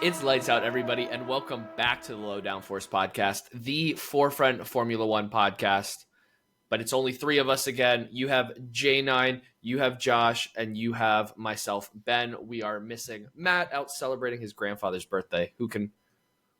It's lights out, everybody, and welcome back to the Low Downforce podcast, the forefront Formula One podcast. But it's only three of us again. You have J9, you have Josh, and you have myself, Ben. We are missing Matt out celebrating his grandfather's birthday. Who can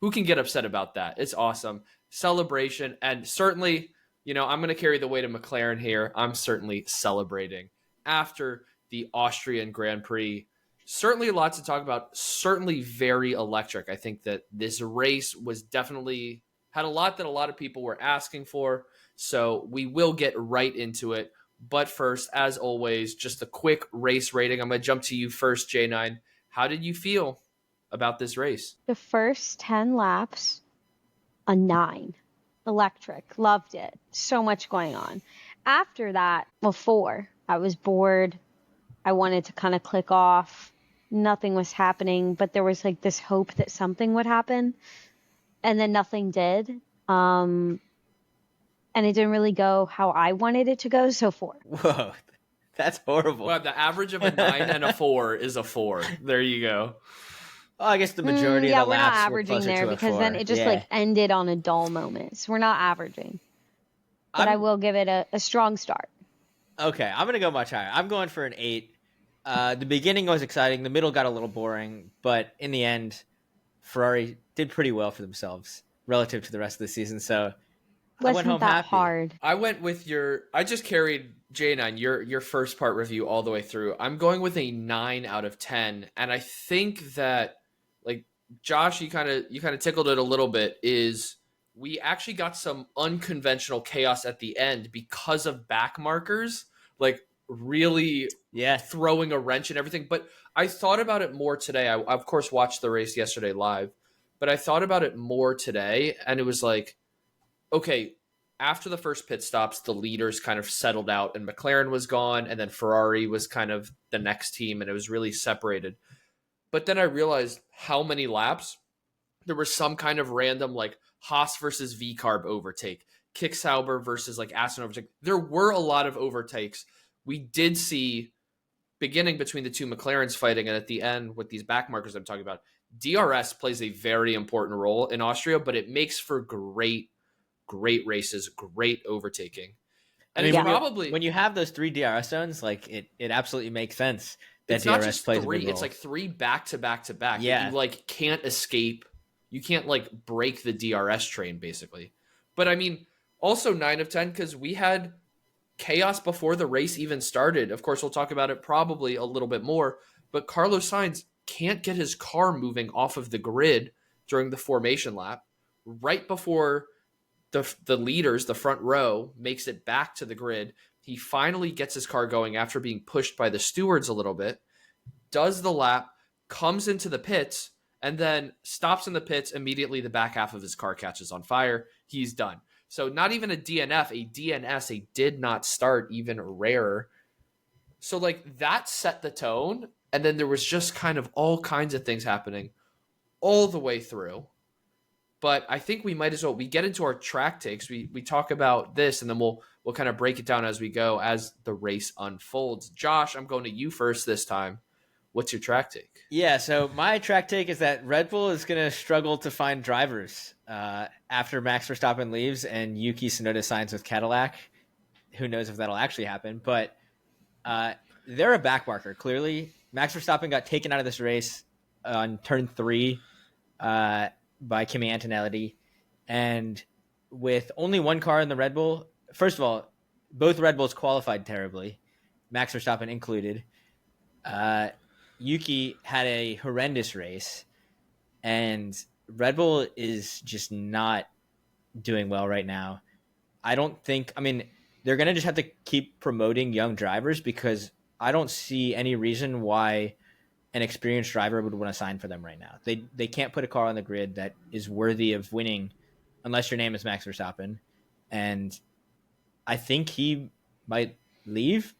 get upset about that? It's awesome. Celebration, and certainly, I'm going to carry the weight of McLaren here. I'm certainly celebrating after the Austrian Grand Prix. Certainly a lot to talk about. Certainly very electric. I think that this race was definitely had a lot that a lot of people were asking for. So we will get right into it. But first, as always, just a quick race rating. I'm going to jump to you first, J9. How did you feel about this race? The first 10 laps, a 9. Electric. Loved it. So much going on. After that, a 4. I was bored. I wanted to kind of click off. Nothing was happening, but there was like this hope that something would happen. And then nothing did. And it didn't really go how I wanted it to go, so 4. Whoa, that's horrible. Well, the average of a 9 and a 4 is a 4. There you go. Well, I guess the majority of the laps we're not averaging there because then it just ended on a dull moment. So we're not averaging. But I will give it a strong start. Okay, I'm going to go much higher. I'm going for an 8. The beginning was exciting. The middle got a little boring. But in the end, Ferrari did pretty well for themselves relative to the rest of the season. So I went home happy. Hard. I went with I just carried J9, your first part review all the way through. I'm going with a 9 out of 10. And I think that, like, Josh, you kind of tickled it a little bit, is we actually got some unconventional chaos at the end because of back markers, like really throwing a wrench and everything. But I thought about it more today. I of course watched the race yesterday live, but I thought about it more today, and it was like, okay, after the first pit stops, the leaders kind of settled out and McLaren was gone, and then Ferrari was kind of the next team, and it was really separated. But then I realized how many laps there was some kind of random, like, Haas versus V-Carb overtake, Kicksauber versus like Aston overtake. There were a lot of overtakes. We did see, beginning between the two McLarens fighting, and at the end with these back markers I'm talking about, DRS plays a very important role in Austria, but it makes for great races, great overtaking. And I mean, probably when you have those 3 DRS zones, like it absolutely makes sense that it's DRS not just plays 3, a big role. It's like 3 back to back to back. Yeah. You like can't escape. You can't like break the DRS train basically. But I mean, also 9 of 10 because we had chaos before the race even started. Of course, we'll talk about it probably a little bit more, but Carlos Sainz can't get his car moving off of the grid during the formation lap. Right before the leaders, the front row, makes it back to the grid, he finally gets his car going after being pushed by the stewards a little bit, does the lap, comes into the pits, and then stops in the pits. Immediately, the back half of his car catches on fire. He's done. So not even a DNF, a DNS, a did not start, even rarer. So like that set the tone. And then there was just kind of all kinds of things happening all the way through. But I think we might as well, we get into our track takes. We talk about this, and then we'll kind of break it down as we go, as the race unfolds. Josh, I'm going to you first this time. What's your track take? Yeah, so my track take is that Red Bull is going to struggle to find drivers after Max Verstappen leaves and Yuki Tsunoda signs with Cadillac. Who knows if that'll actually happen, but they're a backmarker, clearly. Max Verstappen got taken out of this race on turn 3 by Kimi Antonelli, and with only one car in the Red Bull, first of all, both Red Bulls qualified terribly, Max Verstappen included. Yuki had a horrendous race, and Red Bull is just not doing well right now. They're going to just have to keep promoting young drivers, because I don't see any reason why an experienced driver would want to sign for them right now. They can't put a car on the grid that is worthy of winning unless your name is Max Verstappen. And I think he might leave,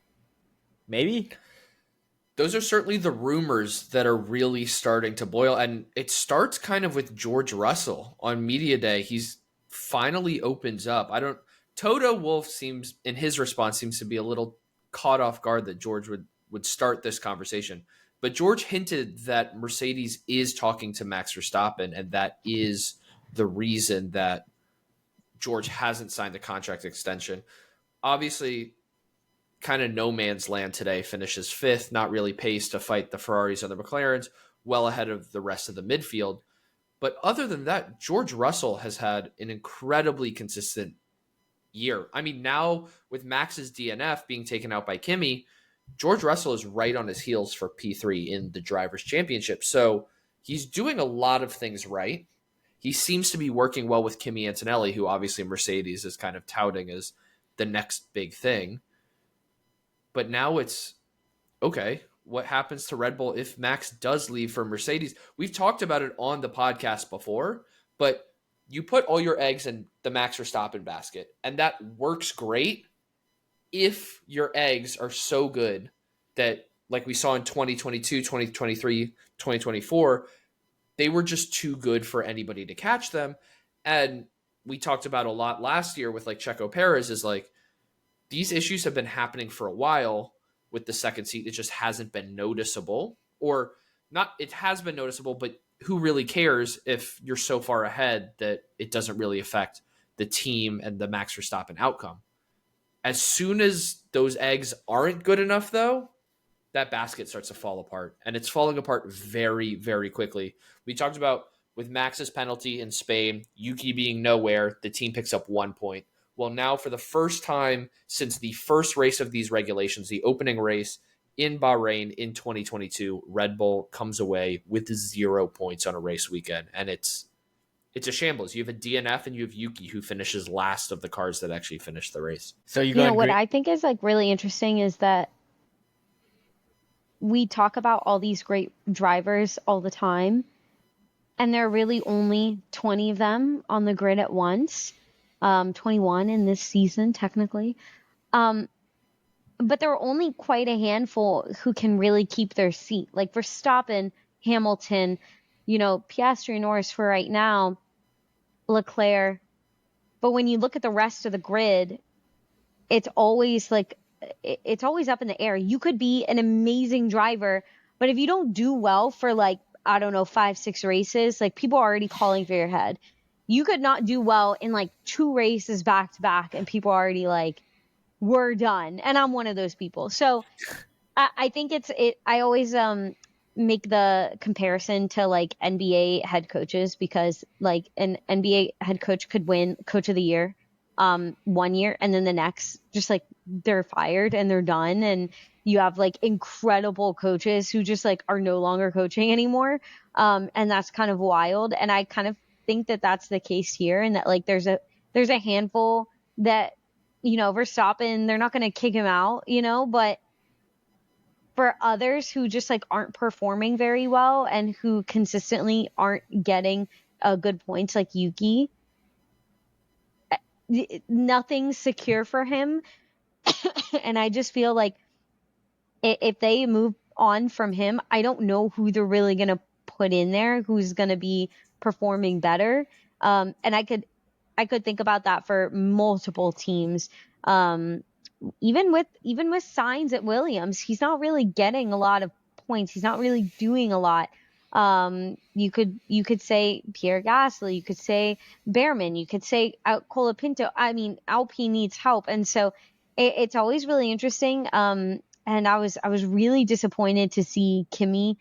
maybe. Those are certainly the rumors that are really starting to boil. And it starts kind of with George Russell on Media Day. He's finally opens up. Toto Wolff seems, in his response, seems to be a little caught off guard that George would start this conversation. But George hinted that Mercedes is talking to Max Verstappen, and that is the reason that George hasn't signed the contract extension. Obviously, kind of no man's land today, finishes fifth, not really paced to fight the Ferraris or the McLarens, well ahead of the rest of the midfield. But other than that, George Russell has had an incredibly consistent year. I mean, now with Max's DNF being taken out by Kimi, George Russell is right on his heels for P3 in the Drivers' Championship. So he's doing a lot of things right. He seems to be working well with Kimi Antonelli, who obviously Mercedes is kind of touting as the next big thing. But now it's, okay, what happens to Red Bull if Max does leave for Mercedes? We've talked about it on the podcast before, but you put all your eggs in the Max Verstappen basket, and that works great if your eggs are so good that, like we saw in 2022, 2023, 2024, they were just too good for anybody to catch them. And we talked about a lot last year with like Checo Perez is like, these issues have been happening for a while with the second seat. It just hasn't been noticeable, or not. It has been noticeable, but who really cares if you're so far ahead that it doesn't really affect the team and the Max Verstappen outcome. As soon as those eggs aren't good enough, though, that basket starts to fall apart, and it's falling apart very, very quickly. We talked about with Max's penalty in Spain, Yuki being nowhere, the team picks up 1 point. Well, now for the first time since the first race of these regulations, the opening race in Bahrain in 2022, Red Bull comes away with 0 points on a race weekend. And it's a shambles. You have a DNF and you have Yuki, who finishes last of the cars that actually finished the race. So You know, what I think is like really interesting is that we talk about all these great drivers all the time, and there are really only 20 of them on the grid at once. 21 in this season, technically. But there are only quite a handful who can really keep their seat. Like Verstappen, Hamilton, you know, Piastri, Norris for right now, Leclerc. But when you look at the rest of the grid, it's always like, it's always up in the air. You could be an amazing driver, but if you don't do well for like, I don't know, 5-6 races, like people are already calling for your head. You could not do well in like 2 races back to back, and people are already like, we're done. And I'm one of those people. So I think I always make the comparison to like NBA head coaches, because like an NBA head coach could win coach of the year 1 year, and then the next just like they're fired and they're done. And you have like incredible coaches who just like are no longer coaching anymore. And that's kind of wild. And I kind of think that that's the case here, and that like there's a handful that, you know, Verstappen, they're not going to kick him out, you know, but for others who just like aren't performing very well and who consistently aren't getting good points, like Yuki, nothing's secure for him. And I just feel like if they move on from him, I don't know who they're really going to put in there who's going to be performing better. And I could think about that for multiple teams. Even with Sainz at Williams, he's not really getting a lot of points. He's not really doing a lot. You could say Pierre Gasly, you could say Behrman, you could say Colapinto. I mean, Alpine needs help, and so it's always really interesting. And I was really disappointed to see Kimi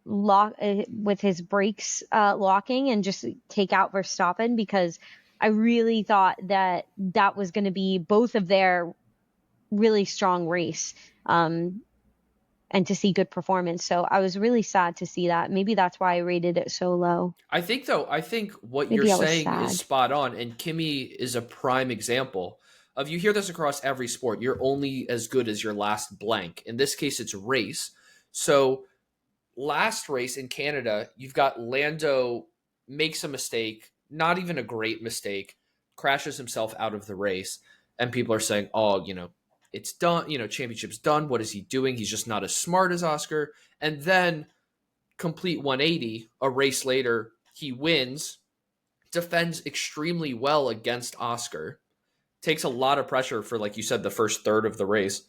lock with his brakes locking and just take out Verstappen, because I really thought that was going to be both of their really strong race, and to see good performance. So I was really sad to see that. Maybe that's why I rated it so low. I think what Maybe you're I was saying sad. is spot on, and Kimi is a prime example of, you hear this across every sport. You're only as good as your last blank. In this case, it's race. So last race in Canada, you've got Lando makes a mistake, not even a great mistake, crashes himself out of the race, and people are saying, oh, you know, it's done, you know, championship's done. What is he doing? He's just not as smart as Oscar. And then complete 180, a race later, he wins, defends extremely well against Oscar, takes a lot of pressure for, like you said, the first third of the race.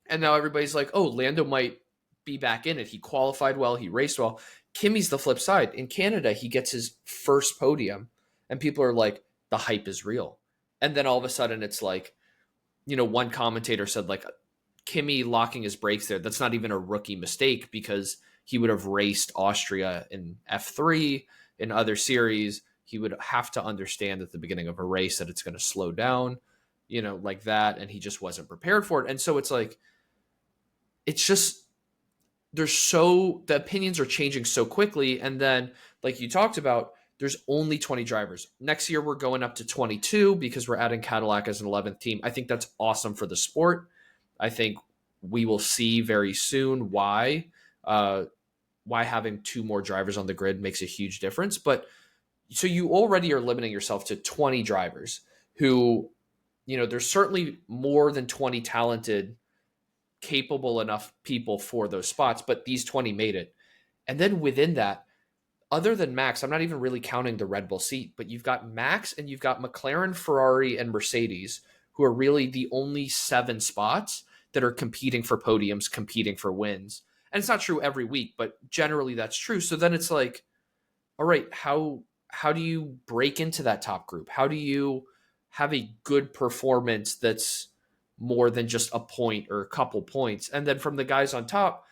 And now everybody's like, oh, Lando might be back in it. He qualified well, he raced well. Kimi's the flip side. In Canada, he gets his first podium, and people are like, the hype is real. And then all of a sudden, it's like, one commentator said, like, Kimi locking his brakes there, that's not even a rookie mistake because he would have raced Austria in F3, in other series. He would have to understand at the beginning of a race that it's going to slow down, like that. And he just wasn't prepared for it. And so it's like, it's just, the opinions are changing so quickly. And then, like you talked about, there's only 20 drivers. Next year, we're going up to 22 because we're adding Cadillac as an 11th team. I think that's awesome for the sport. I think we will see very soon why having 2 more drivers on the grid makes a huge difference. But so you already are limiting yourself to 20 drivers who, there's certainly more than 20 talented, capable enough people for those spots, but these 20 made it. And then within that, other than Max, I'm not even really counting the Red Bull seat, but you've got Max and you've got McLaren, Ferrari, and Mercedes, who are really the only 7 spots that are competing for podiums, competing for wins. And it's not true every week, but generally that's true. So then it's like, all right, how do you break into that top group? How do you have a good performance that's more than just a point or a couple points? And then from the guys on top,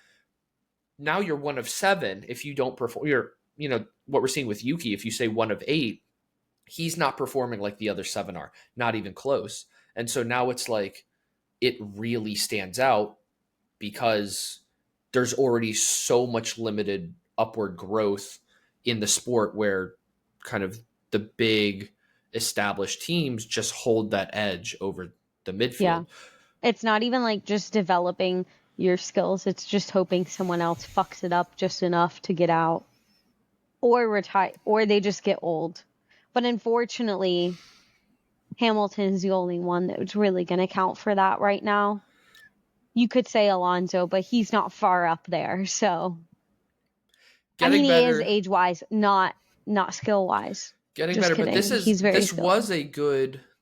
now you're one of 7. If you don't perform, you're, what we're seeing with Yuki, if you say one of 8, he's not performing like the other 7 are, not even close. And so now it's like, it really stands out because there's already so much limited upward growth in the sport where kind of the big established teams just hold that edge over the midfield. Yeah. It's not even like just developing your skills. It's just hoping someone else fucks it up just enough to get out or retire, or they just get old. But unfortunately, Hamilton's the only one that's really going to count for that right now. You could say Alonso, but he's not far up there. So, Getting he better, is age-wise, not skill-wise. Getting Just better, kidding. but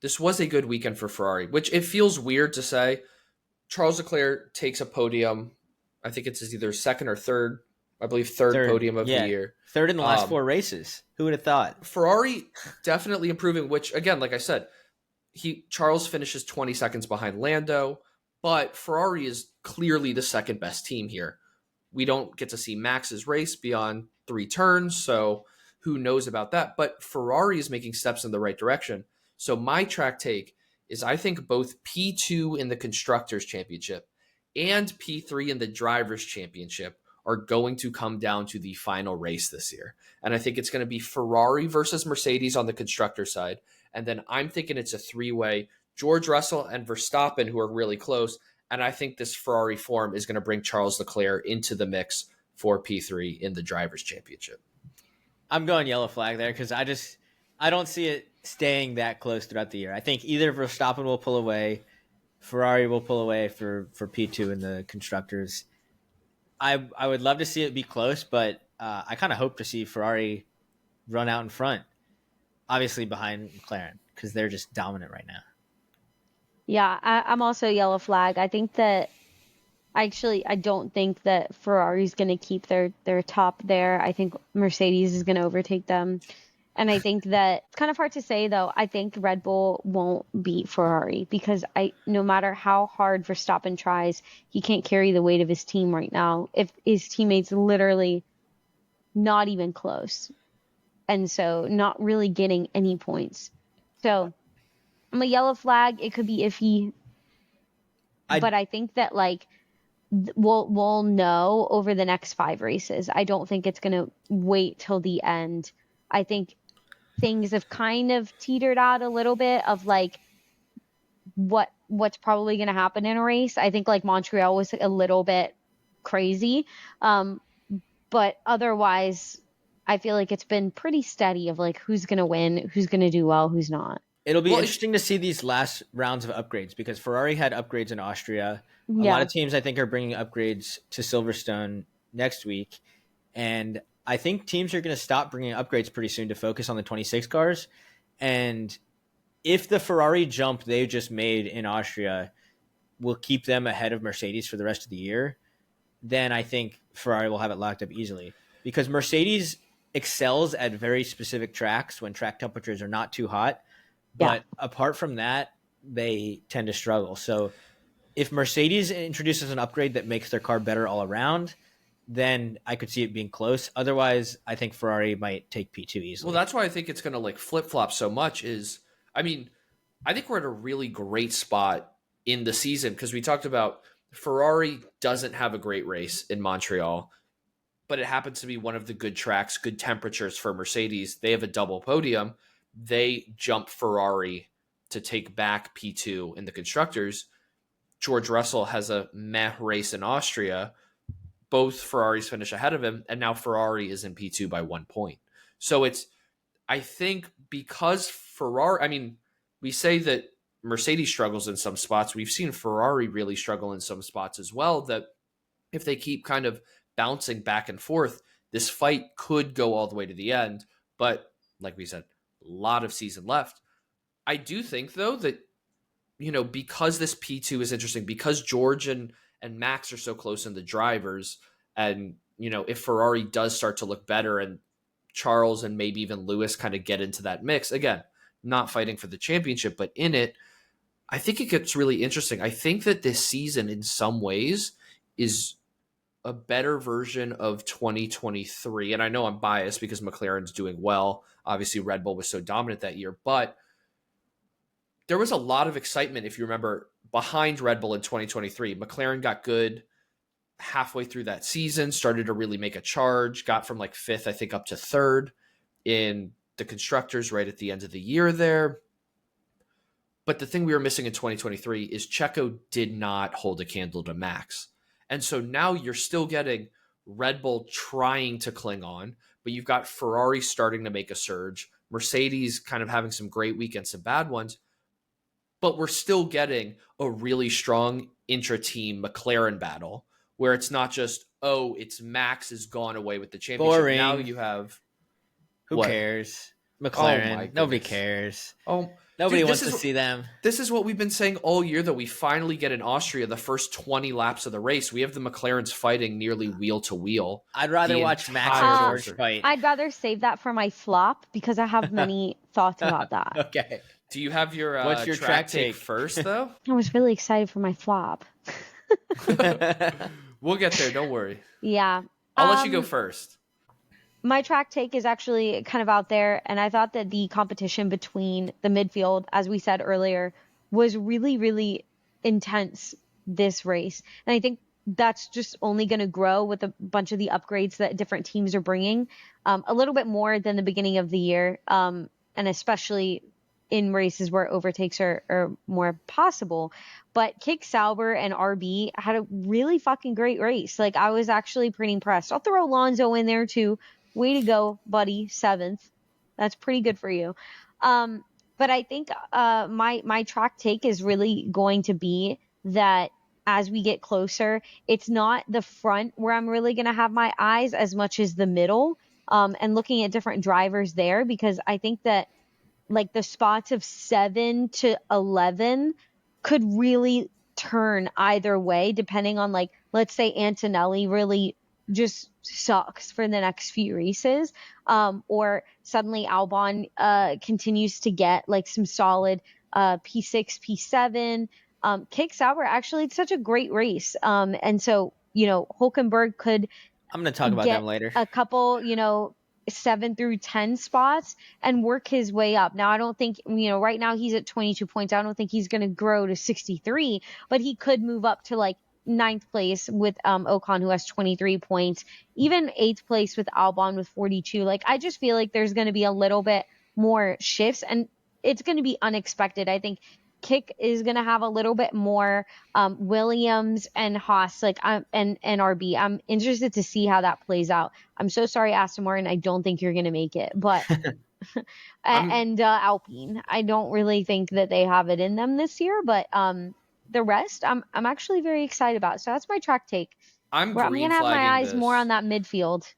this was a good weekend for Ferrari, which it feels weird to say. Charles Leclerc takes a podium. I think it's either second or third. I believe third podium of the year. Third in the last 4 races. Who would have thought? Ferrari definitely improving, which again, like I said, Charles finishes 20 seconds behind Lando, but Ferrari is clearly the second best team here. We don't get to see Max's race beyond 3 turns, so who knows about that? But Ferrari is making steps in the right direction. So my track take is I think both P2 in the Constructors' Championship and P3 in the Drivers' Championship are going to come down to the final race this year. And I think it's going to be Ferrari versus Mercedes on the constructor side. And then I'm thinking it's a 3-way, George Russell and Verstappen, who are really close. And I think this Ferrari form is going to bring Charles Leclerc into the mix for P3 in the Drivers' Championship. I'm going yellow flag there because I don't see it staying that close throughout the year. I think either Verstappen will pull away, Ferrari will pull away for P2 in the constructors. I would love to see it be close, but I kind of hope to see Ferrari run out in front, obviously behind McLaren, because they're just dominant right now. Yeah, I'm also yellow flag. I think that I don't think that Ferrari's going to keep their top there. I think Mercedes is going to overtake them. And I think that it's kind of hard to say, though. I think Red Bull won't beat Ferrari because no matter how hard Verstappen tries, he can't carry the weight of his team right now. If his teammates literally not even close. And so not really getting any points. So I'm a yellow flag. It could be iffy. But I think that we'll know over the next 5 races. I don't think it's going to wait till the end. I think things have kind of teetered out a little bit of what's probably going to happen in a race. I think Montreal was a little bit crazy. But otherwise, I feel like it's been pretty steady of who's going to win, who's going to do well, who's not. It'll be interesting to see these last rounds of upgrades because Ferrari had upgrades in Austria. A lot of teams, I think, are bringing upgrades to Silverstone next week. And I think teams are going to stop bringing upgrades pretty soon to focus on the 26 cars. And if the Ferrari jump they just made in Austria will keep them ahead of Mercedes for the rest of the year, then I think Ferrari will have it locked up easily, because Mercedes excels at very specific tracks when track temperatures are not too hot. But apart from that, they tend to struggle. So if Mercedes introduces an upgrade that makes their car better all around, then I could see it being close. Otherwise, I think Ferrari might take P2 easily. Well, that's why I think it's going to like flip-flop so much is, I mean, I think we're at a really great spot in the season because we talked about Ferrari doesn't have a great race in Montreal, but it happens to be one of the good tracks, good temperatures for Mercedes. They have a double podium. They jump Ferrari to take back P2 in the constructors. George Russell has a meh race in Austria. Both Ferraris finish ahead of him, and now Ferrari is in P2 by 1 point. So it's, I think because Ferrari, I mean, we say that Mercedes struggles in some spots. We've seen Ferrari really struggle in some spots as well, that if they keep kind of bouncing back and forth, this fight could go all the way to the end. But like we said, a lot of season left. I do think, though, that, you know, because this P2 is interesting, because George and Max are so close in the drivers, and, you know, if Ferrari does start to look better and Charles and maybe even Lewis kind of get into that mix, again, not fighting for the championship, but in it, I think it gets really interesting. I think that this season in some ways is a better version of 2023. And I know I'm biased because McLaren's doing well. Obviously, Red Bull was so dominant that year, but there was a lot of excitement, if you remember, behind Red Bull in 2023. McLaren got good halfway through that season, started to really make a charge, got from like fifth, I think, up to third in the constructors right at the end of the year there. But the thing we were missing in 2023 is Checo did not hold a candle to Max. And so now you're still getting Red Bull trying to cling on, but you've got Ferrari starting to make a surge, Mercedes kind of having some great weekends, some bad ones, but we're still getting a really strong intra-team McLaren battle where it's not just, oh, it's Max has gone away with the championship. Boring. Now you have... Who cares? McLaren. Nobody cares. Nobody wants to see them. This is what we've been saying all year, that we finally get in Austria the first 20 laps of the race. We have the McLarens fighting nearly wheel to wheel. I'd rather watch Max and George fight. I'd rather save that for my flop because I have many thoughts about that. Okay. Do you have your, what's your track take first, though? I was really excited for my flop. We'll get there. Don't worry. Yeah. I'll let you go first. My track take is actually kind of out there, and I thought that the competition between the midfield, as we said earlier, was really, really intense this race. And I think that's just only going to grow with a bunch of the upgrades that different teams are bringing, a little bit more than the beginning of the year, and especially in races where overtakes are more possible. But Kick Sauber and RB had a really fucking great race. Like, I was actually pretty impressed. I'll throw Alonso in there too. Way to go, buddy. 7th. That's pretty good for you. But I think my track take is really going to be that as we get closer, it's not the front where I'm really going to have my eyes as much as the middle, and looking at different drivers there, because I think that like the spots of 7 to 11 could really turn either way, depending on, like, let's say Antonelli really just sucks for the next few races, or suddenly Albon continues to get like some solid P6, P7. Kick Sauber, actually, it's such a great race, and so, you know, Hulkenberg could I'm going to talk about them later. A couple, you know, 7 through 10 spots and work his way up. Now, I don't think, you know, right now he's at 22 points. I don't think he's going to grow to 63, but he could move up to like 9th place with Ocon, who has 23 points, even 8th place with Albon with 42. Like, I just feel like there's going to be a little bit more shifts, and it's going to be unexpected. I think Kick is going to have a little bit more Williams and Haas, like, and RB. I'm interested to see how that plays out. I'm so sorry, Aston Martin. I don't think you're going to make it, but and Alpine. I don't really think that they have it in them this year, but the rest, I'm actually very excited about. So that's my track take. I'm going to have my eyes more on that midfield.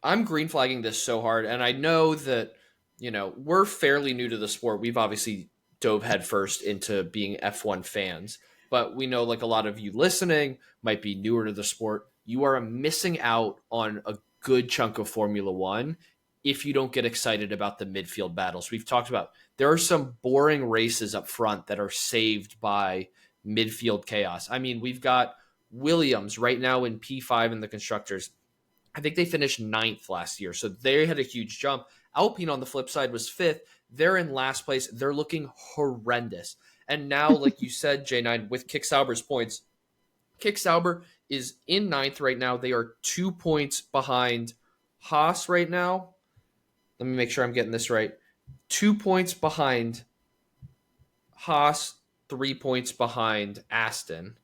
I'm green flagging this so hard, and I know that, you know, we're fairly new to the sport. We've obviously dove headfirst into being F1 fans, but we know, like, a lot of you listening might be newer to the sport. you are missing out on a good chunk of Formula One if you don't get excited about the midfield battles. We've talked about there are some boring races up front that are saved by midfield chaos. I mean, we've got Williams right now in P5 in the constructors. I think they finished 9th last year, so they had a huge jump. Alpine on the flip side was 5th. They're in last place. They're looking horrendous. And now, like you said, J9, with Kick Sauber's points, Kick Sauber is in 9th right now. They are 2 points behind Haas right now. Let me make sure I'm getting this right. 2 points behind Haas, 3 points behind Aston.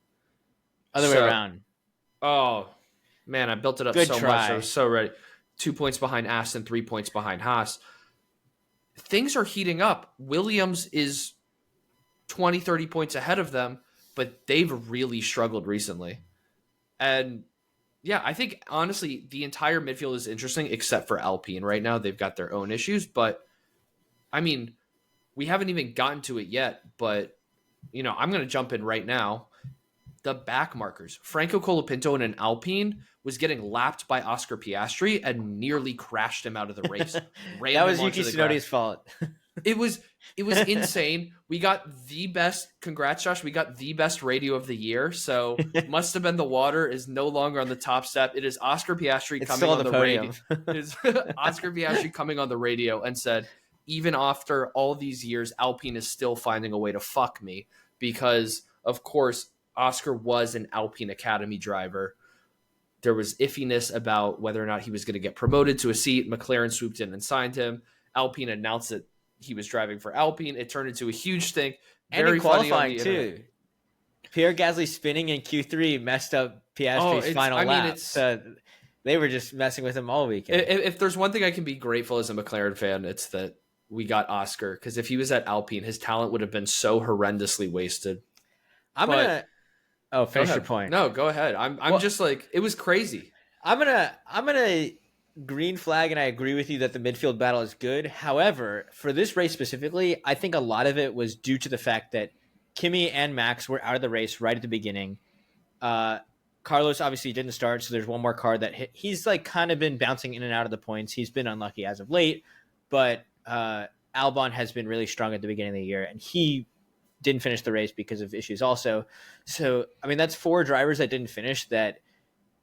Other way around. Oh, man, I built it up Good so try. much. I was so ready. 2 points behind Aston, 3 points behind Haas. Things are heating up. Williams is 20, 30 points ahead of them, but they've really struggled recently. And yeah, I think honestly, the entire midfield is interesting except for Alpine right now. They've got their own issues, but I mean, we haven't even gotten to it yet, but you know, I'm going to jump in right now. The back markers. Franco Colapinto in an Alpine was getting lapped by Oscar Piastri and nearly crashed him out of the race. That was Yuki Tsunoda's fault. It was insane. We got the best. Congrats, Josh. We got the best radio of the year. So must have been the water is no longer on the top step. It is Oscar Piastri coming on the radio. It is Oscar Piastri coming on the radio and said, even after all these years, Alpine is still finding a way to fuck me because, of course, Oscar was an Alpine Academy driver. There was iffiness about whether or not he was going to get promoted to a seat. McLaren swooped in and signed him. Alpine announced that he was driving for Alpine. It turned into a huge thing. Very qualifying too. Pierre Gasly spinning in Q3 messed up Piastri's final lap. They were just messing with him all weekend. If there's one thing I can be grateful as a McLaren fan, it's that we got Oscar, because if he was at Alpine, his talent would have been so horrendously wasted. Finish your point. No, go ahead. I'm just like, it was crazy. I'm gonna green flag, and I agree with you that the midfield battle is good. However, for this race specifically, I think a lot of it was due to the fact that Kimi and Max were out of the race right at the beginning. Carlos obviously didn't start, so there's one more car that hit. He's like kind of been bouncing in and out of the points. He's been unlucky as of late, but Albon has been really strong at the beginning of the year, and he didn't finish the race because of issues also. So, I mean, that's 4 drivers that didn't finish. That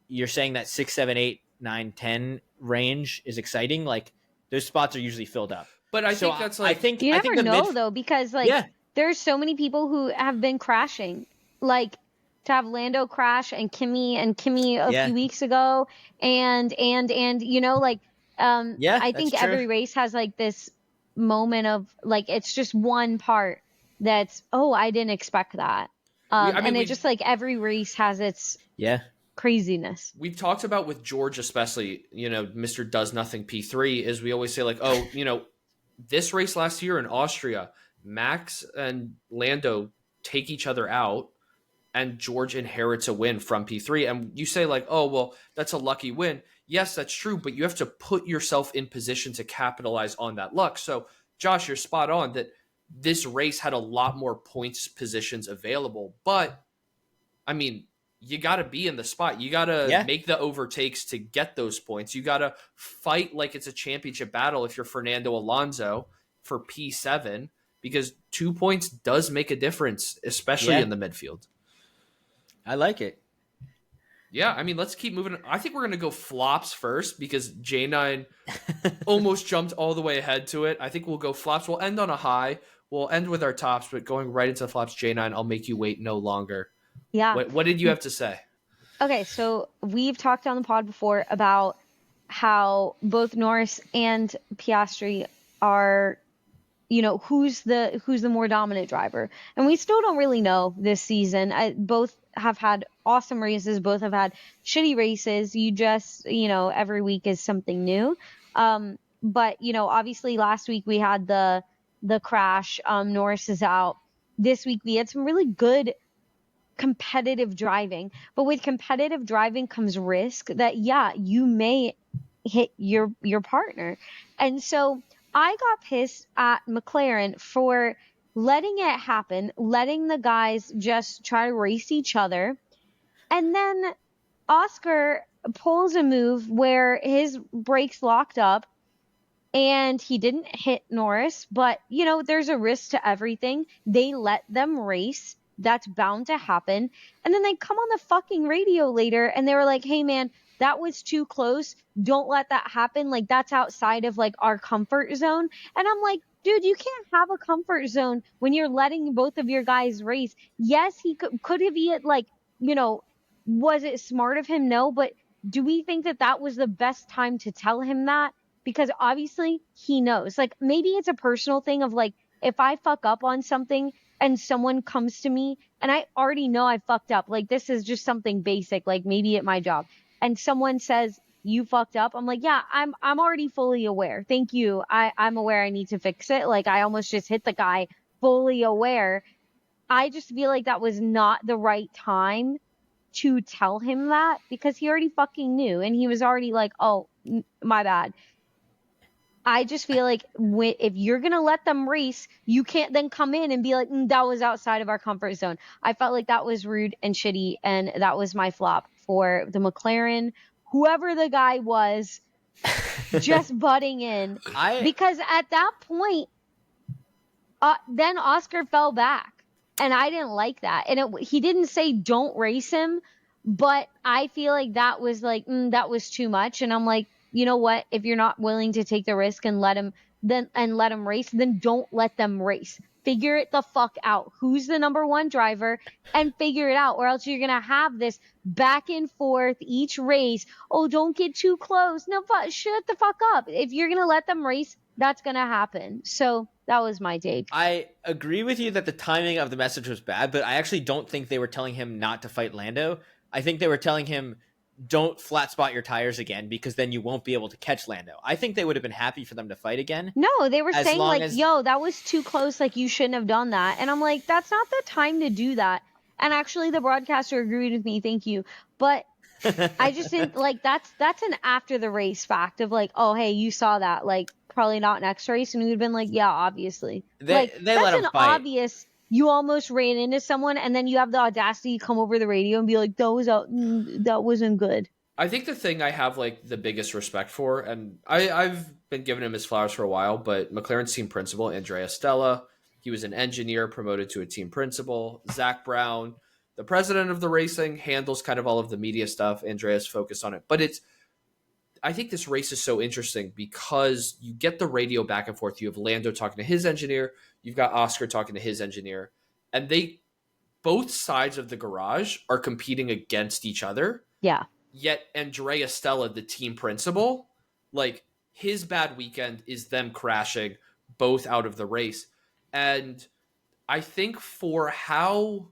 you're saying that 6, 7, 8, 9, 10 range is exciting. Like, those spots are usually filled up. But I think that's like... You never know, though, because, like, there's so many people who have been crashing. Like, to have Lando crash and Kimi a few weeks ago. And you know, like, I think every race has, like, this moment of, like, it's just one part that's, I didn't expect that. It's just like every race has its craziness. We've talked about with George, especially, you know, Mr. Does Nothing P3, is we always say like, you know, this race last year in Austria, Max and Lando take each other out and George inherits a win from P3. And you say like, that's a lucky win. Yes, that's true. But you have to put yourself in position to capitalize on that luck. So Josh, you're spot on that this race had a lot more points positions available, but I mean, you got to be in the spot. You got to make the overtakes to get those points. You got to fight like it's a championship battle if you're Fernando Alonso for P7, because 2 points does make a difference, especially in the midfield. I like it. Yeah, I mean, let's keep moving. I think we're going to go flops first because J9 almost jumped all the way ahead to it. I think we'll go flops. We'll end on a high. We'll end with our tops, but going right into the flops, J9, I'll make you wait no longer. Yeah. What did you have to say? Okay, so we've talked on the pod before about how both Norris and Piastri are, you know, who's the more dominant driver. And we still don't really know this season. Both have had awesome races. Both have had shitty races. You just, you know, every week is something new. But, you know, obviously last week we had the crash. Norris is out. This week we had some really good competitive driving. But with competitive driving comes risk that, you may hit your partner. And so I got pissed at McLaren for letting it happen, letting the guys just try to race each other. And then Oscar pulls a move where his brakes locked up and he didn't hit Norris, but there's a risk to everything. They let them race. That's bound to happen. And then they come on the fucking radio later and they were like, hey man, that was too close. Don't let that happen. Like, that's outside of like our comfort zone. And I'm like, dude, you can't have a comfort zone when you're letting both of your guys race. Yes, he could have he like, was it smart of him? No, but do we think that that was the best time to tell him that? Because obviously he knows. Like, maybe it's a personal thing of like, if I fuck up on something and someone comes to me and I already know I fucked up, like this is just something basic, like maybe at my job, and someone says you fucked up, I'm like, yeah, I'm already fully aware. Thank you. I'm aware I need to fix it. Like, I almost just hit the guy, fully aware. I just feel like that was not the right time to tell him that because he already fucking knew and he was already like, oh, my bad. I just feel like if you're going to let them race, you can't then come in and be like, that was outside of our comfort zone. I felt like that was rude and shitty, and that was my flop for the McLaren, whoever the guy was, just butting in. Because at that point, then Oscar fell back, and I didn't like that. And he didn't say don't race him, but I feel like that was like, that was too much. And I'm like, you know what? If you're not willing to take the risk and let him race, then don't let them race. Figure it the fuck out. Who's the number one driver and figure it out, or else you're going to have this back and forth each race. Oh, don't get too close. No, shut the fuck up. If you're going to let them race, that's going to happen. So that was my take. I agree with you that the timing of the message was bad, but I actually don't think they were telling him not to fight Lando. I think they were telling him, don't flat spot your tires again because then you won't be able to catch Lando. I think they would have been happy for them to fight again. No, they were saying like, yo, that was too close. Like, you shouldn't have done that. And I'm like, that's not the time to do that. And actually the broadcaster agreed with me. Thank you. But I just didn't like, that's an after the race fact of like, oh, hey, you saw that. Like, probably not next race. And we would have been like, yeah, obviously. They that's let him an fight. obvious. You almost ran into someone, and then you have the audacity to come over the radio and be like, that wasn't good. I think the thing I have like the biggest respect for, and I've been giving him his flowers for a while, but McLaren's team principal, Andrea Stella, he was an engineer promoted to a team principal. Zach Brown, the president of the racing, handles kind of all of the media stuff. Andrea's focused on it. But I think this race is so interesting because you get the radio back and forth. You have Lando talking to his engineer. You've got Oscar talking to his engineer. And both sides of the garage are competing against each other. Yeah. Yet Andrea Stella, the team principal, like his bad weekend is them crashing both out of the race. And I think for how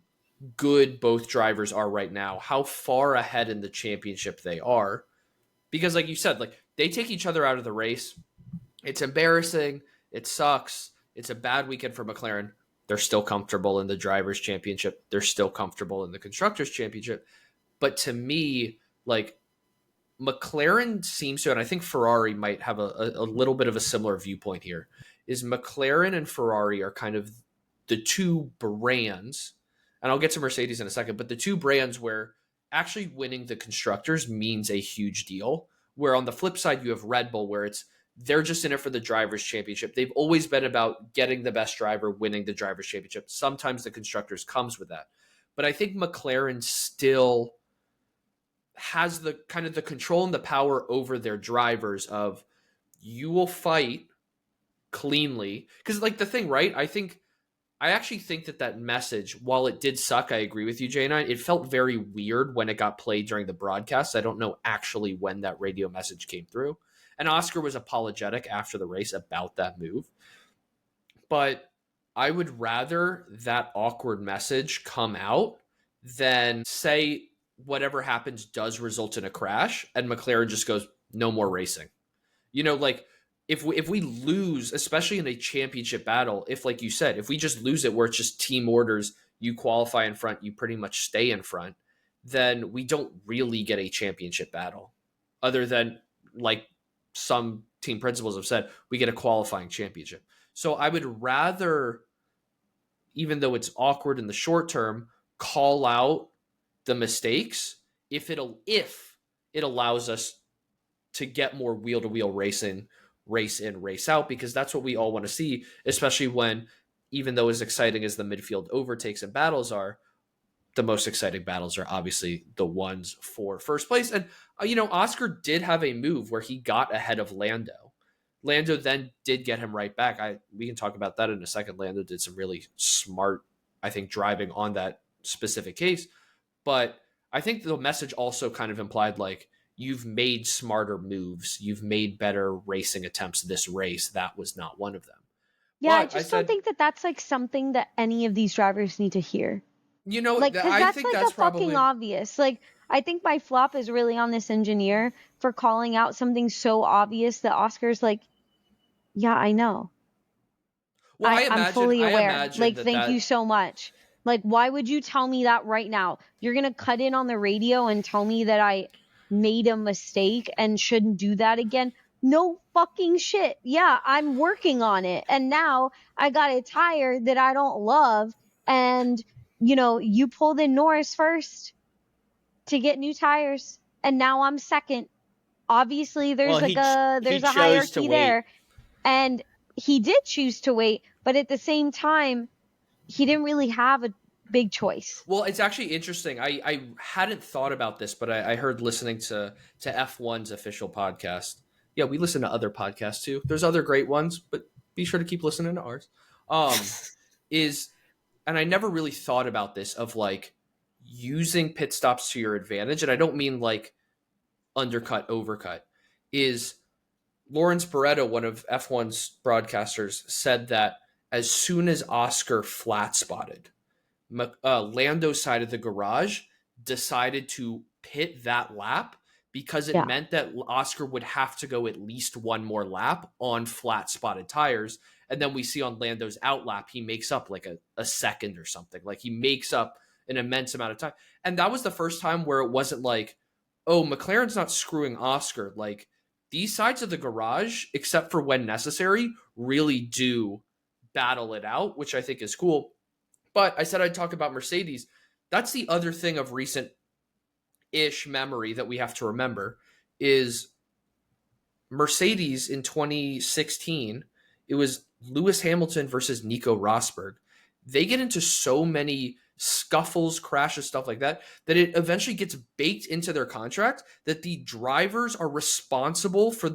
good both drivers are right now, how far ahead in the championship they are, because like you said, like they take each other out of the race. It's embarrassing. It sucks. It's a bad weekend for McLaren. They're still comfortable in the Drivers' Championship. They're still comfortable in the Constructors' Championship. But to me, like McLaren seems to, and I think Ferrari might have a little bit of a similar viewpoint here, is McLaren and Ferrari are kind of the two brands, and I'll get to Mercedes in a second, but the two brands where actually winning the constructors means a huge deal. Where on the flip side, you have Red Bull, where they're just in it for the Drivers' Championship. They've always been about getting the best driver, winning the Drivers' Championship. Sometimes the constructors comes with that. But I think McLaren still has the kind of the control and the power over their drivers of you will fight cleanly. Because like the thing, right? I actually think that message, while it did suck, I agree with you, J9, it felt very weird when it got played during the broadcast. I don't know actually when that radio message came through. And Oscar was apologetic after the race about that move. But I would rather that awkward message come out than say whatever happens does result in a crash and McLaren just goes, no more racing. Like if we lose, especially in a championship battle, if like you said, if we just lose it where it's just team orders, you qualify in front, you pretty much stay in front, then we don't really get a championship battle. Other than like some team principals have said, we get a qualifying championship. So I would rather, even though it's awkward in the short term, call out the mistakes if it allows us to get more wheel-to-wheel racing, race in, race out, because that's what we all want to see, especially when, even though as exciting as the midfield overtakes and battles are, the most exciting battles are obviously the ones for first place. And, Oscar did have a move where he got ahead of Lando. Lando then did get him right back. We can talk about that in a second. Lando did some really smart, I think, driving on that specific case. But I think the message also kind of implied, like, you've made smarter moves. You've made better racing attempts this race. That was not one of them. Yeah, I But just don't think that that's like something that any of these drivers need to hear. Like, because I that's think like that's a fucking probably obvious. Like, I think my flop is really on this engineer for calling out something so obvious that Oscar's like, yeah, I know. well. I'm fully I aware. imagine Like, that thank you so much. Like, why would you tell me that right now? You're gonna cut in on the radio and tell me that I made a mistake and shouldn't do that again? No fucking shit. Yeah, I'm working on it. And now I got a tire that I don't love. And, you pulled in Norris first to get new tires. And now I'm second. Obviously, Well, there's he there's a chose to hierarchy wait. there. And he did choose to wait. But at the same time, he didn't really have a big choice. Well, it's actually interesting. I hadn't thought about this, but I heard listening to F1's official podcast. Yeah, we listen to other podcasts too. There's other great ones, but be sure to keep listening to ours. Is and I never really thought about this, of like using pit stops to your advantage, and I don't mean like undercut, overcut. Is Lawrence Barretto, one of F1's broadcasters, said that as soon as Oscar flat spotted, Lando's side of the garage decided to pit that lap because it Yeah. meant that Oscar would have to go at least one more lap on flat spotted tires. And then we see on Lando's out lap, he makes up like a second or something. Like, he makes up an immense amount of time. And that was the first time where it wasn't like, oh, McLaren's not screwing Oscar. Like, these sides of the garage, except for when necessary, really do battle it out, which I think is cool. But I said I'd talk about Mercedes. That's the other thing of recent-ish memory that we have to remember is Mercedes in 2016. It was Lewis Hamilton versus Nico Rosberg. They get into so many scuffles, crashes, stuff like that, that it eventually gets baked into their contract that the drivers are responsible for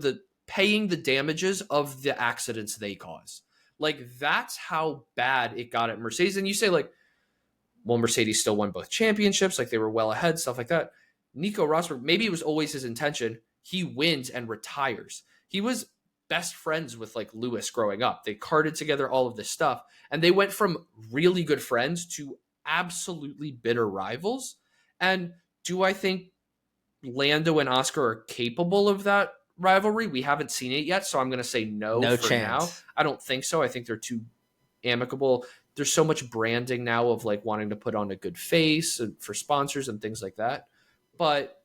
paying the damages of the accidents they cause. Like, that's how bad it got at Mercedes. And you say, like, well, Mercedes still won both championships, like they were well ahead, stuff like that. Nico Rosberg, maybe it was always his intention. He wins and retires. He was best friends with like Lewis growing up. They carted together, all of this stuff. And they went from really good friends to absolutely bitter rivals. And do I think Lando and Oscar are capable of that rivalry? We haven't seen it yet, so I'm going to say no for chance. now. I don't think so. I think they're too amicable. There's so much branding now of like wanting to put on a good face and for sponsors and things like that. But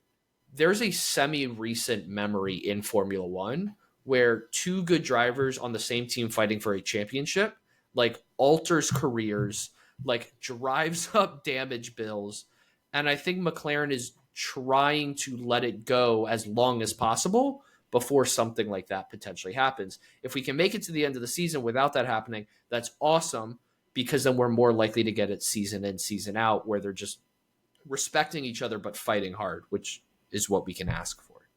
there's a semi-recent memory in Formula One where two good drivers on the same team fighting for a championship like alters careers, like drives up damage bills. And I think McLaren is trying to let it go as long as possible before something like that potentially happens. If we can make it to the end of the season without that happening, that's awesome, because then we're more likely to get it season in, season out, where they're just respecting each other but fighting hard, which is what we can ask for.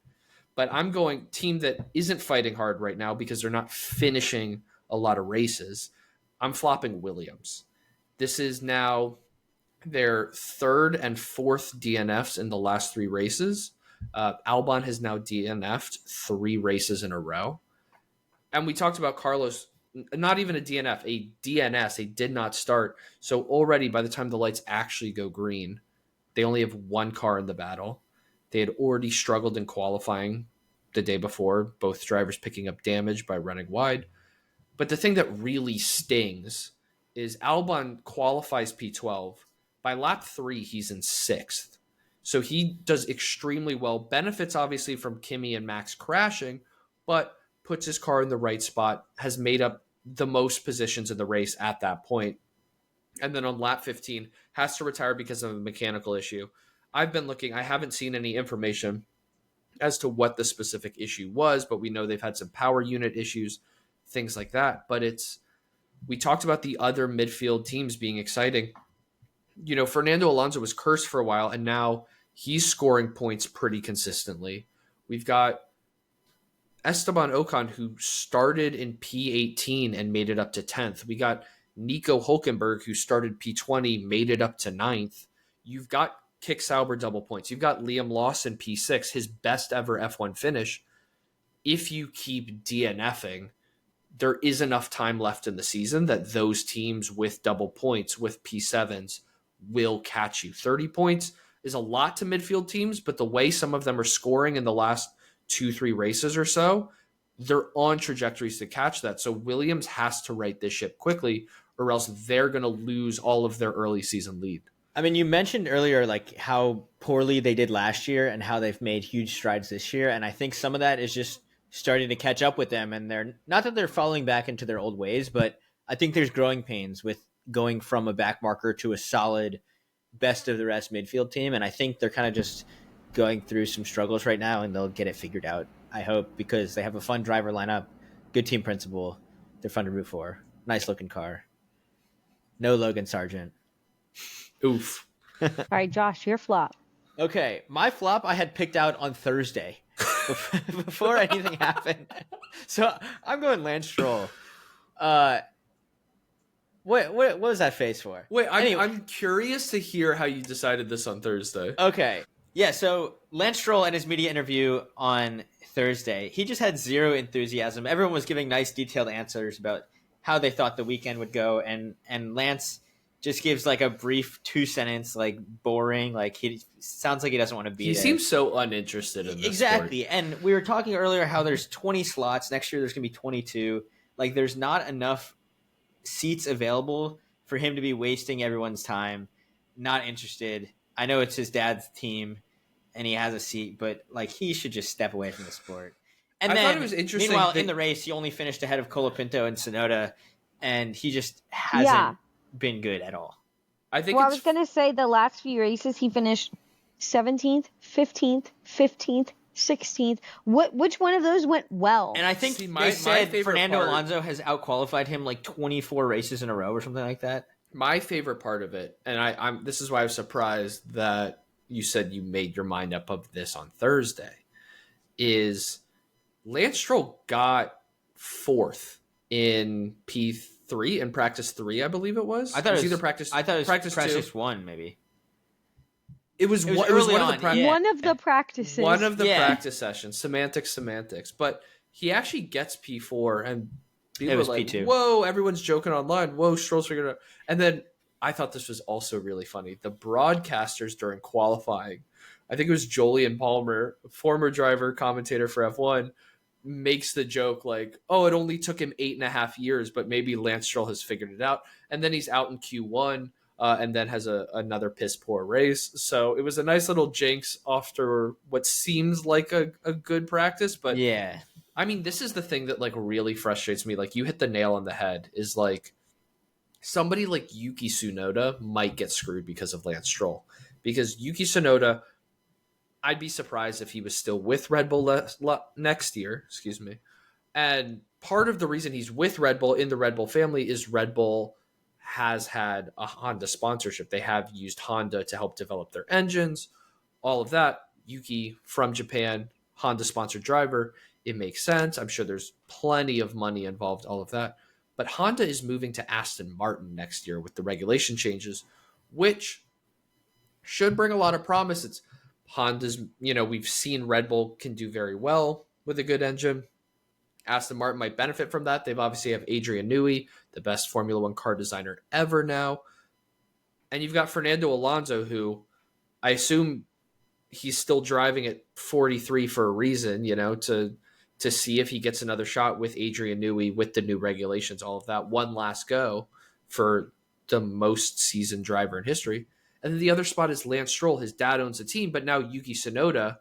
But I'm going team that isn't fighting hard right now because they're not finishing a lot of races. I'm flopping Williams. This is now their third and fourth DNFs in the last three races. Albon has now DNF'd 3 races in a row. And we talked about Carlos, not even a DNF, a DNS, a did not start. So already by the time the lights actually go green, they only have one car in the battle. They had already struggled in qualifying the day before, both drivers picking up damage by running wide. But the thing that really stings is Albon qualifies P12. By lap 3, he's in 6th. So he does extremely well. Benefits, obviously, from Kimi and Max crashing, but puts his car in the right spot, has made up the most positions in the race at that point. And then on lap 15, has to retire because of a mechanical issue. I've been looking. I haven't seen any information as to what the specific issue was, but we know they've had some power unit issues, things like that. But we talked about the other midfield teams being exciting. Fernando Alonso was cursed for a while, and now he's scoring points pretty consistently. We've got Esteban Ocon, who started in P18 and made it up to 10th. We got Nico Hulkenberg, who started P20, made it up to 9th. You've got Kick Sauber double points. You've got Liam Lawson P6, his best ever F1 finish. If you keep DNFing, there is enough time left in the season that those teams with double points, with P7s, will catch you. 30 points is a lot to midfield teams, but the way some of them are scoring in the last 2-3 races or so, they're on trajectories to catch that. So Williams has to right this ship quickly, or else they're going to lose all of their early season lead. I mean, you mentioned earlier like how poorly they did last year and how they've made huge strides this year, and I think some of that is just starting to catch up with them, and they're not that they're falling back into their old ways, but I think there's growing pains with going from a back marker to a solid best of the rest midfield team, and I think they're kind of just going through some struggles right now, and they'll get it figured out, I hope, because they have a fun driver lineup, good team principal, they're fun to root for, nice looking car, no Logan Sargent. Oof. All right, Josh, your flop. Okay, my flop I had picked out on Thursday before anything happened. So I'm going Lance Stroll. What was that face for? Wait, Anyway. I'm curious to hear how you decided this on Thursday. Okay. Yeah, so Lance Stroll at his media interview on Thursday, he just had zero enthusiasm. Everyone was giving nice detailed answers about how they thought the weekend would go, and Lance just gives like a brief 2-sentence, like boring, like he sounds like he doesn't want to be there. He seems so uninterested in this Exactly. sport. And we were talking earlier how there's 20 slots. Next year there's going to be 22. Like there's not enough seats available for him to be wasting everyone's time. Not interested. I know it's his dad's team and he has a seat, but like he should just step away from the sport. And I then, thought it was interesting. Meanwhile, in the race, he only finished ahead of Colapinto and Sonoda, and he just hasn't been good at all. I think I was going to say the last few races he finished 17th, 15th, 16th. Which one of those went well? And I think they said Fernando Alonso has outqualified him like 24 races in a row or something like that. My favorite part of it, and I'm this is why I was surprised that you said you made your mind up of this on Thursday, is Lance Stroll got 4th in P3 in practice 3, I believe it was. I thought it was either practice. I thought it was practice 2. 1, maybe. It was early one on, of the one of the practices. One of the practice sessions. Semantics. But he actually gets P4, and people was are like, P2. whoa, everyone's joking online. Whoa, Stroll's figured it out. And then I thought this was also really funny. The broadcasters during qualifying, I think it was Jolyon Palmer, former driver, commentator for F1, makes the joke like, oh, it only took him 8.5 years, but maybe Lance Stroll has figured it out. And then he's out in Q1 and then has another piss poor race. So it was a nice little jinx after what seems like a good practice. But yeah, I mean, this is the thing that like really frustrates me. Like you hit the nail on the head, is like somebody like Yuki Tsunoda might get screwed because of Lance Stroll. Because Yuki Tsunoda, I'd be surprised if he was still with Red Bull next year. Excuse me. And part of the reason he's with Red Bull in the Red Bull family is Red Bull has had a Honda sponsorship. They have used Honda to help develop their engines, all of that. Yuki from Japan, Honda sponsored driver. It makes sense. I'm sure there's plenty of money involved, all of that. But Honda is moving to Aston Martin next year with the regulation changes, which should bring a lot of promise. It's Honda's, we've seen Red Bull can do very well with a good engine. Aston Martin might benefit from that. They've obviously have Adrian Newey, the best Formula One car designer ever now. And you've got Fernando Alonso, who I assume he's still driving at 43 for a reason, to see if he gets another shot with Adrian Newey, with the new regulations, all of that. One last go for the most seasoned driver in history. And then the other spot is Lance Stroll. His dad owns the team, but now Yuki Tsunoda,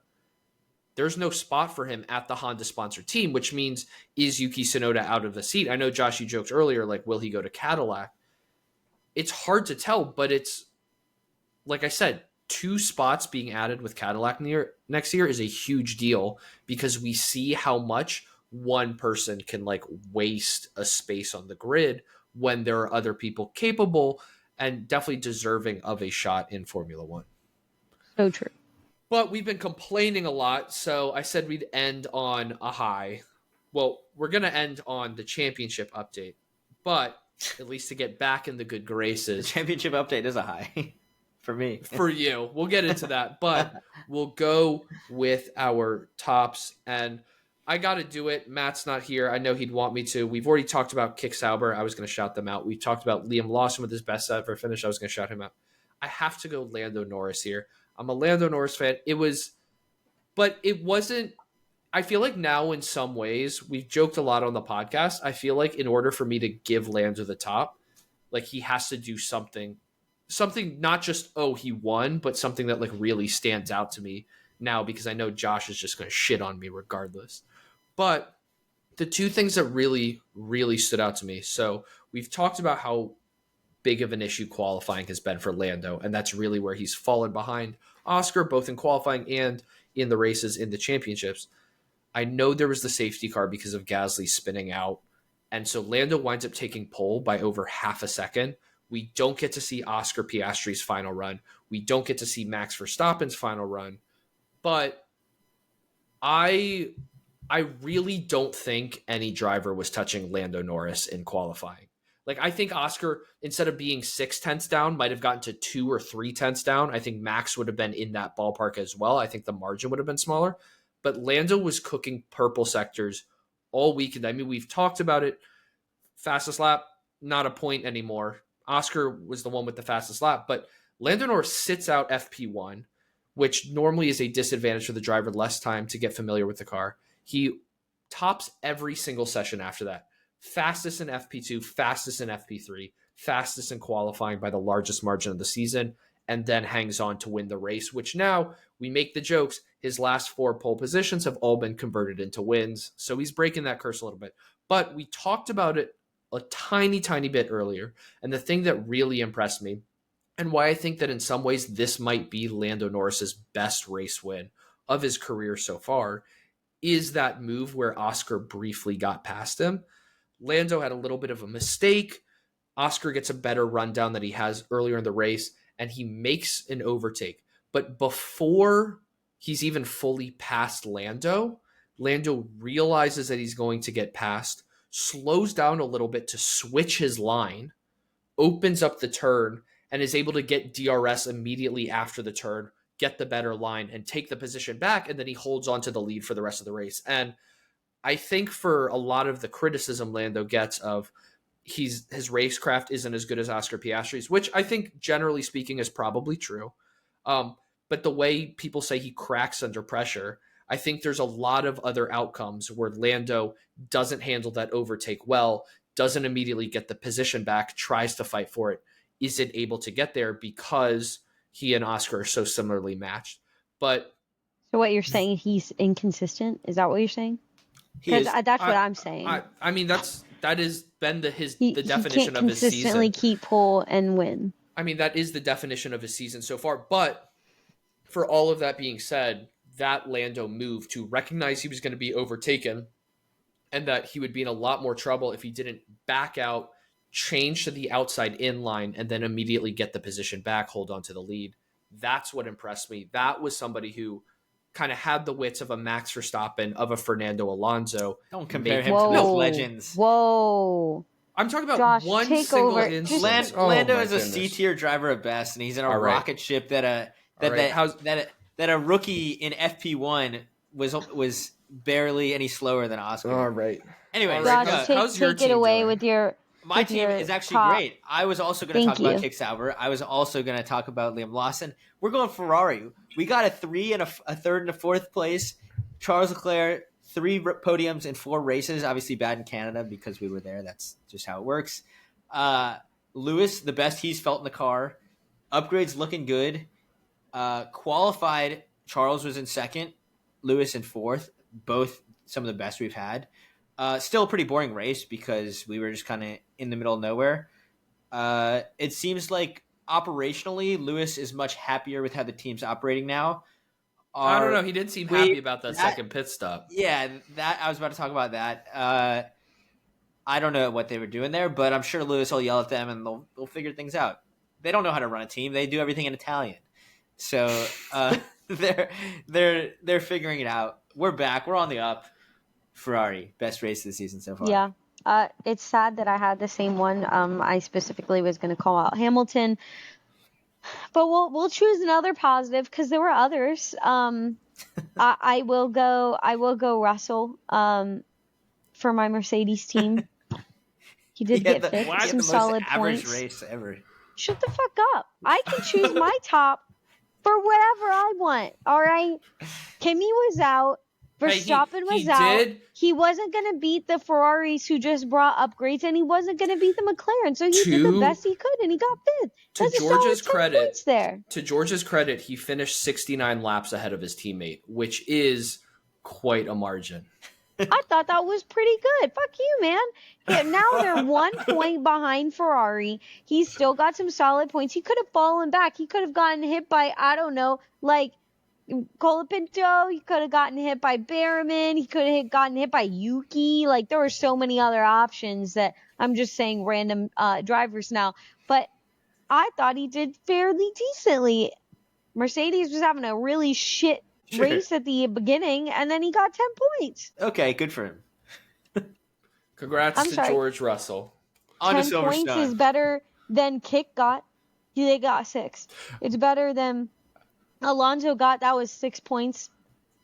there's no spot for him at the Honda sponsored team, which means, is Yuki Tsunoda out of the seat? I know, Josh, you joked earlier, like, will he go to Cadillac? It's hard to tell, but it's, like I said, 2 spots being added with Cadillac next year is a huge deal because we see how much one person can like waste a space on the grid when there are other people capable and definitely deserving of a shot in Formula One. So true. But we've been complaining a lot, so I said we'd end on a high. Well, we're going to end on the championship update, but at least to get back in the good The graces. championship update is a high for me. For you. We'll get into that, but we'll go with our tops. And I got to do it. Matt's not here. I know he'd want me to. We've already talked about Kick Sauber. I was going to shout them out. We talked about Liam Lawson with his best ever finish. I was going to shout him out. I have to go Lando Norris here. I'm a Lando Norris fan. But it wasn't. I feel like now in some ways, we've joked a lot on the podcast. I feel like in order for me to give Lando the top, like he has to do something not just, oh, he won, but something that like really stands out to me now because I know Josh is just going to shit on me regardless. But the 2 things that really, really stood out to me. So we've talked about how big of an issue qualifying has been for Lando, and that's really where he's fallen behind Oscar, both in qualifying and in the races in the championships. I know there was the safety car because of Gasly spinning out, and so Lando winds up taking pole by over half a second. We don't get to see Oscar Piastri's final run. We don't get to see Max Verstappen's final run. But I really don't think any driver was touching Lando Norris in qualifying. Like, I think Oscar, instead of being 6/10 down, might have gotten to 2 or 3/10 down. I think Max would have been in that ballpark as well. I think the margin would have been smaller. But Lando was cooking purple sectors all weekend. I mean, we've talked about it. Fastest lap, not a point anymore. Oscar was the one with the fastest lap. But Lando Norris sits out FP1, which normally is a disadvantage for the driver, less time to get familiar with the car. He tops every single session after that. Fastest in FP2, fastest in FP3, fastest in qualifying by the largest margin of the season, and then hangs on to win the race, which now we make the jokes. His last 4 pole positions have all been converted into wins. So he's breaking that curse a little bit. But we talked about it a tiny, tiny bit earlier. And the thing that really impressed me, and why I think that in some ways this might be Lando Norris's best race win of his career so far, is that move where Oscar briefly got past him. Lando had a little bit of a mistake. Oscar gets a better rundown than he has earlier in the race, and he makes an overtake. But before he's even fully past Lando, Lando realizes that he's going to get past, slows down a little bit to switch his line, opens up the turn, and is able to get DRS immediately after the turn, get the better line, and take the position back, and then he holds on to the lead for the rest of the race. And I think for a lot of the criticism Lando gets of his racecraft isn't as good as Oscar Piastri's, which I think generally speaking is probably true. But the way people say he cracks under pressure, I think there's a lot of other outcomes where Lando doesn't handle that overtake well, doesn't immediately get the position back, tries to fight for it, isn't able to get there because he and Oscar are so similarly matched. But So what you're saying, he's inconsistent? Is that what you're saying? Because that's what I'm saying. I mean, that has been the definition he of his can't season. consistently keep pole and win. I mean, that is the definition of his season so far. But for all of that being said, that Lando move to recognize he was going to be overtaken and that he would be in a lot more trouble if he didn't back out, change to the outside in line, and then immediately get the position back, hold on to the lead. That's what impressed me. That was somebody who kind of had the wits of a Max Verstappen, of a Fernando Alonso. Don't compare him to those legends. Whoa. I'm talking about Josh, one take single over. instance. Lando is a C-tier driver at best, and he's in a rocket ship that a rookie in FP1 was barely any slower than Oscar. All right. Anyway, Josh, take it away with your. My team is actually great. I was also going to talk about Kick Sauber. I was also going to talk about Liam Lawson. We're going Ferrari. We got a 3 and a third and a fourth place. Charles Leclerc, 3 podiums in 4 races. Obviously bad in Canada because we were there. That's just how it works. Lewis, the best he's felt in the car. Upgrades looking good. Qualified, Charles was in second. Lewis in fourth. Both some of the best we've had. Still a pretty boring race because we were just kind of in the middle of nowhere. It seems like operationally, Lewis is much happier with how the team's operating now. I don't know. He did seem happy about that second pit stop. Yeah, that I was about to talk about that. I don't know what they were doing there, but I'm sure Lewis will yell at them and they'll figure things out. They don't know how to run a team. They do everything in Italian. So they're figuring it out. We're back. We're on the up. Ferrari, best race of the season so far. Yeah. It's sad that I had the same one. I specifically was going to call out Hamilton, but we'll choose another positive because there were others. I will go Russell for my Mercedes team. He did get fifth, some solid average points. Race ever. Shut the fuck up! I can choose my top for whatever I want. All right, Kimi was out. Verstappen was out. He wasn't going to beat the Ferraris who just brought upgrades, and he wasn't going to beat the McLaren. So he did the best he could, and he got fifth. To George's credit, he finished 69 laps ahead of his teammate, which is quite a margin. I thought that was pretty good. Fuck you, man. Yeah, now they're 1 point behind Ferrari. He's still got some solid points. He could have fallen back. He could have gotten hit by, I don't know, like Colapinto. He could have gotten hit by Berriman. He could have gotten hit by Yuki. Like, there were so many other options that I'm just saying random drivers now. But I thought he did fairly decently. Mercedes was having a really shit race at the beginning, and then he got 10 points. Okay, good for him. Congrats to George Russell. 10 points is better than Kick got. They got 6. It's better than Alonso got. That was 6 points.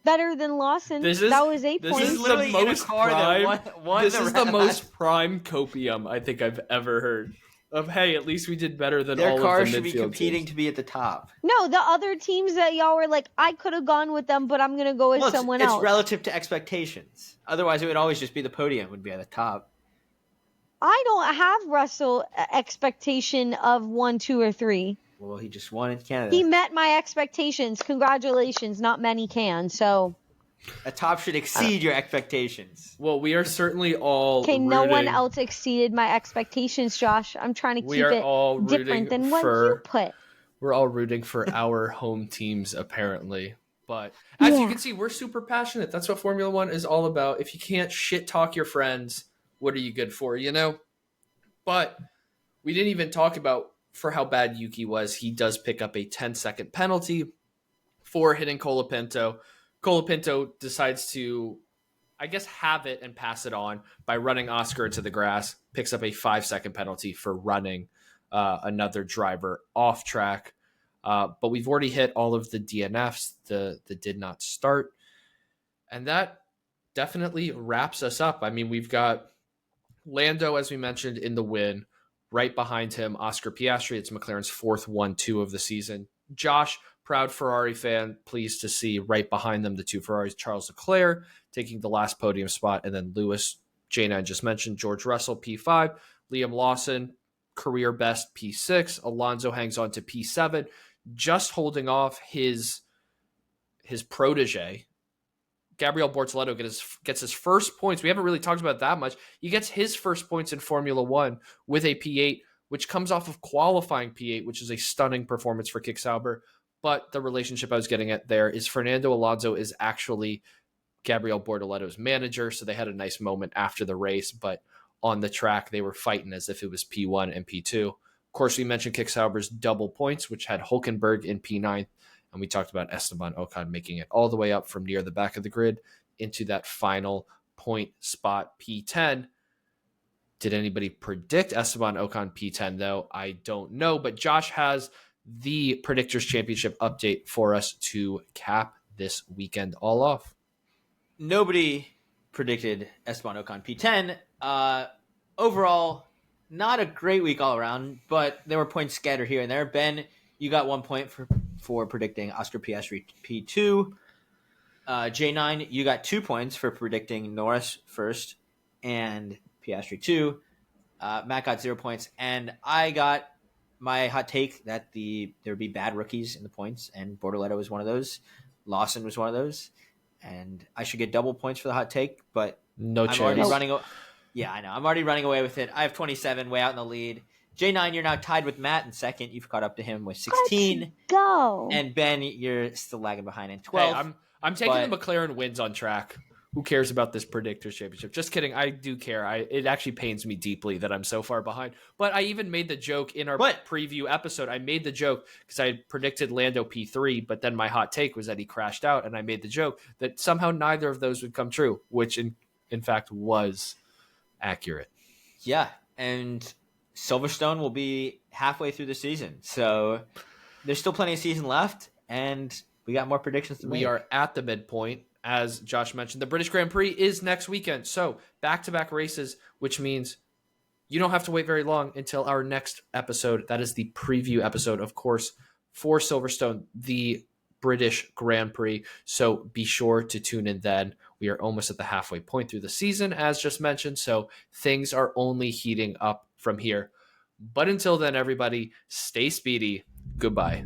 Better than Lawson. That was 8 points. This is the most prime. This is the most prime copium I think I've ever heard. Of, hey, at least we did better than all of the midfield Their cars should be competing teams. to be at the top. No, the other teams that y'all were like, I could have gone with them, but I'm going to go with someone else. It's relative to expectations. Otherwise, it would always just be the podium would be at the top. I don't have Russell expectation of 1, 2, or 3. Well, he just won in Canada. He met my expectations. Congratulations. Not many can, so... A top should exceed your expectations. Well, we are certainly all no one else exceeded my expectations, Josh. I'm trying to keep it different than what you put. We're all rooting for our home teams, apparently. But as you can see, we're super passionate. That's what Formula One is all about. If you can't shit talk your friends, what are you good for, you know? But we didn't even talk about for how bad Yuki was. He does pick up a 10-second penalty for hitting Colapinto. Colapinto decides to, I guess, have it and pass it on by running Oscar into the grass, picks up a 5-second penalty for running another driver off track. But we've already hit all of the DNFs, the did not start. And that definitely wraps us up. I mean, we've got Lando, as we mentioned, in the win. Right behind him, Oscar Piastri. It's McLaren's 4th 1-2 of the season. Josh, proud Ferrari fan, pleased to see right behind them the 2 Ferraris, Charles Leclerc taking the last podium spot, and then Lewis, J9 just mentioned, George Russell, P5, Liam Lawson, career best, P6, Alonso hangs on to P7, just holding off his protege. Gabriel Bortoleto gets his first points. We haven't really talked about that much. He gets his first points in Formula One with a P8, which comes off of qualifying P8, which is a stunning performance for Kick Sauber. But the relationship I was getting at there is Fernando Alonso is actually Gabriel Bortoleto's manager, so they had a nice moment after the race, but on the track they were fighting as if it was P1 and P2. Of course, we mentioned Kick Sauber's double points, which had Hulkenberg in P9, and we talked about Esteban Ocon making it all the way up from near the back of the grid into that final point spot, P10. Did anybody predict Esteban Ocon P10, though? I don't know, but Josh has the Predictors Championship update for us to cap this weekend all off. Nobody predicted Esteban Ocon P10. Overall, not a great week all around, but there were points scattered here and there. Ben, you got 1 point for predicting Oscar Piastri P2. J9, you got 2 points for predicting Norris first and Piastri 2. Matt got 0 points, and I got my hot take that there would be bad rookies in the points, and Bortoleto was one of those. Lawson was one of those, and I should get double points for the hot take, but no chance. I'm already running away with it. I have 27, way out in the lead. J9, you're now tied with Matt in second. You've caught up to him with 16. Let's go. And Ben, you're still lagging behind in Hey, 12. I'm taking the McLaren wins on track. Who cares about this Predictors Championship? Just kidding. I do care. It actually pains me deeply that I'm so far behind. But I even made the joke in our preview episode. I made the joke because I predicted Lando P3, but then my hot take was that he crashed out, and I made the joke that somehow neither of those would come true, which in fact was accurate. Yeah, and Silverstone will be halfway through the season. So there's still plenty of season left, and we got more predictions to make. We are at the midpoint. As Josh mentioned, the British Grand Prix is next weekend. So back-to-back races, which means you don't have to wait very long until our next episode. That is the preview episode, of course, for Silverstone, the British Grand Prix. So be sure to tune in then. We are almost at the halfway point through the season, as just mentioned. So things are only heating up from here. But until then, everybody, stay speedy. Goodbye.